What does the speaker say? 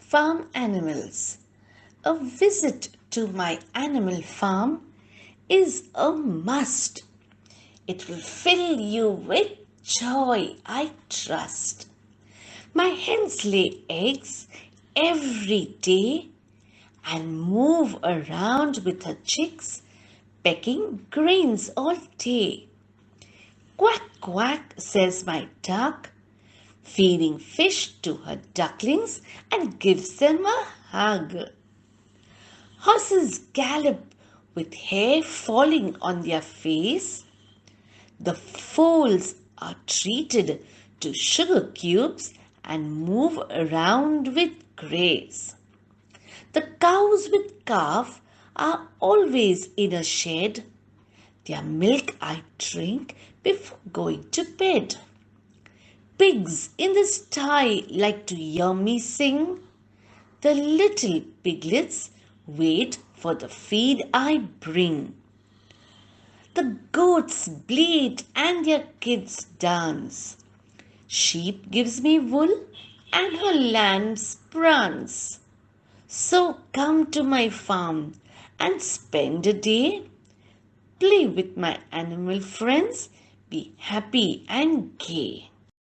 Farm animals. A visit to my animal farm is a must. It will fill you with joy, I trust. My hens lay eggs every day and move around with her chicks, pecking grains all day. Quack, quack, says my duck, feeding fish to her ducklings and gives them a hug. Horses gallop with hair falling on their face. The foals are treated to sugar cubes and move around with grace. The cows with calf are always in a shed. Their milk I drink before going to bed. Pigs in the sty like to hear me sing. The little piglets wait for the feed I bring. The goats bleat and their kids dance. Sheep gives me wool and her lambs prance. So come to my farm and spend a day. Play with my animal friends. Be happy and gay.